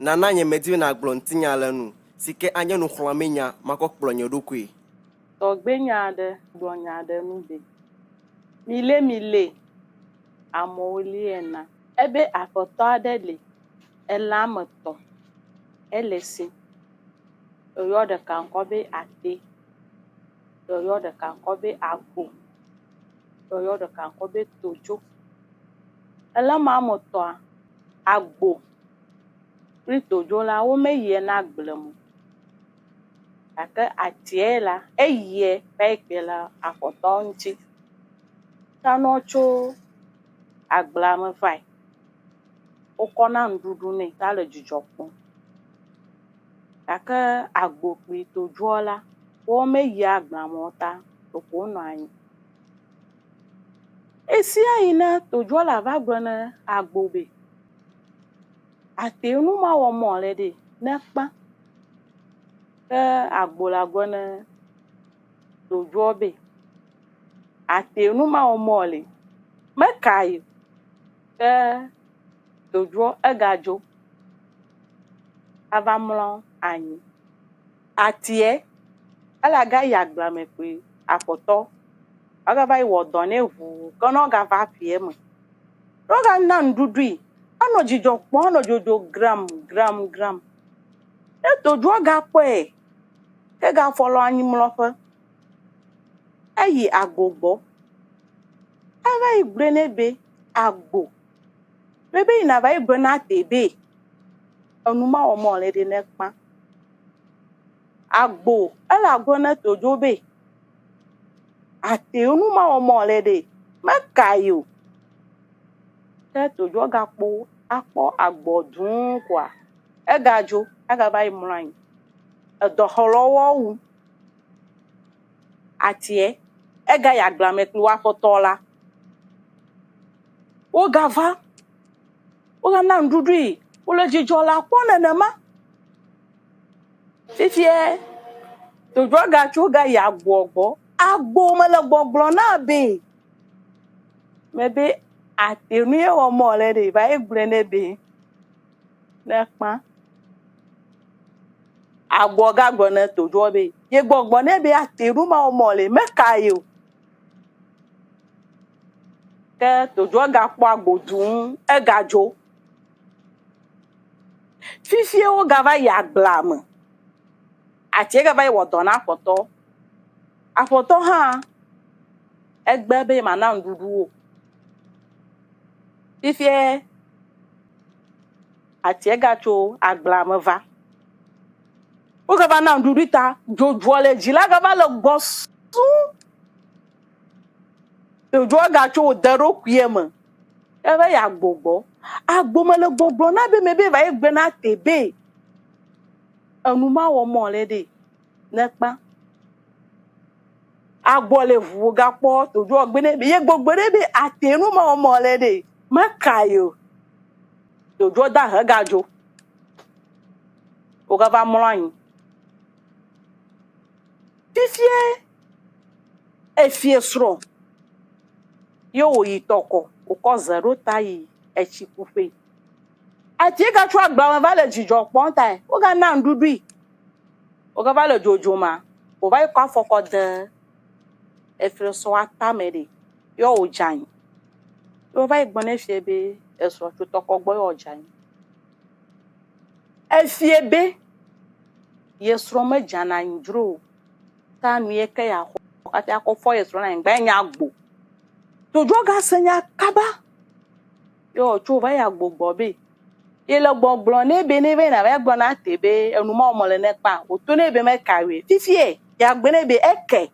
Nana nye medzi na glontinya lenu. Sike anye no xornammedia mako kplonyo dokui. Togbenya de gbonya de nube. Mile amoli ena. Ebe afoto ade le. Elameto. Elesi. Oyo de kankobe ate. Oyo de kankobe agbo. Oyo de kankobe tojo. Elamamoto agbo. Ri tojo la wo meye na agblemu. Ake atie la eye peke la afoto nti. Tano cho agblame vai. Okona ndudu ne ta le jujokpon. Ake agbo kpi tojo la wo meye agblamo ta toko no anyi. Esi ayi na tojo la va gbene agbo be. Ate nu ma wo mo le de nekpa. Agbo la gbene tojo be. Ate nu ma wo mo le. Me kai. Tojo egajo. Ava mlon anyi. Atie. Ala ga yagblame pe afoto. Aga vai wodone vu. Kono ga va pie me. Roga na ndudui. Ano jijokpo ano jojo gram. Tojo ga pe. Ke ga follow anyi mlofe. Eyi agbogbo. Ava igrene be agbo. Bebe ina va igrena tebe. Onuma omo le de nekpa. Agbo. Ela gbone tojo be. Ate onuma omo le de. Mekayo. Te tojo ga po. Akpo agbo dun kwa. Egajo. Aga va imran. Edoholowo wu. Atie. Ega yagblame kluwa fotola. O gava. O ga na ndudui. O le jijola kwone nema. Fifie. Tojo ga cho ga yagbogbo. Agbo mele gbogbo na be. Mebe ate nu ye wo mo le de va egbene be. Nekpa. Agbo ga gbone tojo be. Ye gbogbo ne be ate nu ma wo mo le mekayo. Ke tojo ga po agbo dun egajo. Fifie o ga va yagblame. Atie ga va wodona afoto. Afoto ha. Egbe be mana ndudu o. Fifie. Atie ga cho agblame va. O ga va na ndudu ta. Jojo le jila ga va le gosu. Tojo ga cho dero kuyeme. Eve ya gbogbo. Agbo mele gbogbo na be mebe va egbe na tebe. Enuma wo mo le de. Nekpa. Agbo le vu ga po tojo gbene be ye gbogbo ne be ate nu ma wo mo le de. Makayo. Tojo da he gajo. O ga va mlan. Fifie. Efie sro. Yo yi toko. Oko zero tayi echikufe. Atie ga cho agba va le jijokpon tai. O ga na ndudui. O ga va le jojoma. O va ko afoko de efre so atamede. Yo ojan. Yo va igbone fie be eso cho toko gbo yo ojan. Efie be yesro me jana njro. Ta nu ye ke ya ho. Ati akofo yesro na ngba nya agbo. Tojo ga senya kaba. Yo cho va ya gbogbo be. Ile gbogbo ne be na va gbo na tebe enuma omo le nekpa. O to ne be me kawe. Fifie ya gbe ne be eke.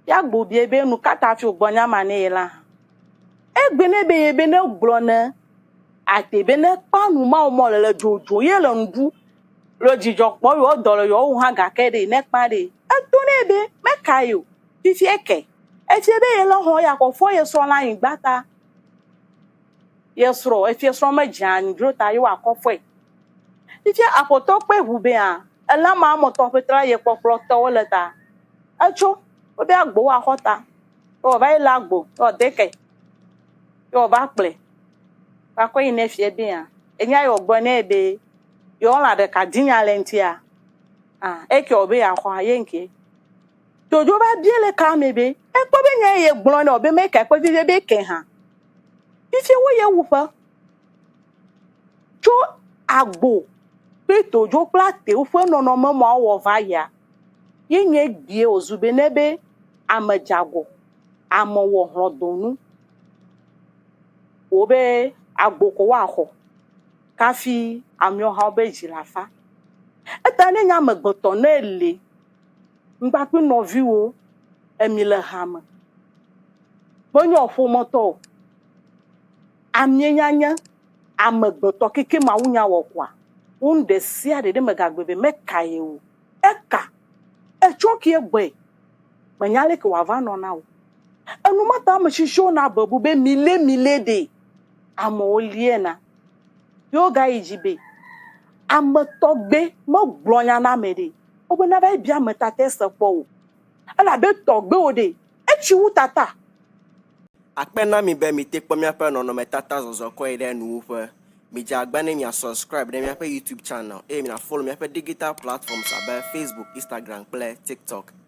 Ya gbo bi ebe nu kata fi ogbonya mane la. Egbe ne be ebe ne gblo ne. Atebe ne pa nu ma omo le jojo ye le ndu. Lo jijokpo yo dolo yo ha ga kede nekpa de. E to ne be me kayo. Fifie eke. Efie ye lo ho ya ko fo ye so la yin gbata. Yesro efie so me jan dro ta yo akofo e. Fifie apoto pe hube an. Ela ma mo to petra ye poplo to le ta. Acho o be agbo wa hota. O va ila agbo o deke. Yo ba ple. Ba ko yin efie be an. Enya yo gbo na ebe yola de kadinya lentia eke obe ya kwa yenke tojo ba biele ka mebe ekpo be nya ye gbon na obe make ekpo bi be ke ha ifi wo ye wufa jo agbo pe tojo plate u fo no no mo wo va ya yenye gbie ozube nebe amajago amowo hrodonu obe agboko wa ho kafi amyo ha obe jirafa etane nya magboto na ele ngba pe no viwo emile hama bonyo fo moto amienya amagboto keke mawunya wokwa unde sia de megagbebe mekaye o eka echoki egbe manyale ke wava no na o enu mata mshisho na babu be mile de amo oliena yoga ijibe amatogbe mo gblonya na mede obona ba bia metate sepo ala be togbe ode echiwu tata akpena mi be mi tekpo mi ape no me tata zozo ko ide nu fe mi ja agbane mi subscribe de mi ape YouTube channel mi na follow mi ape digital platforms abe Facebook, Instagram, Play, TikTok.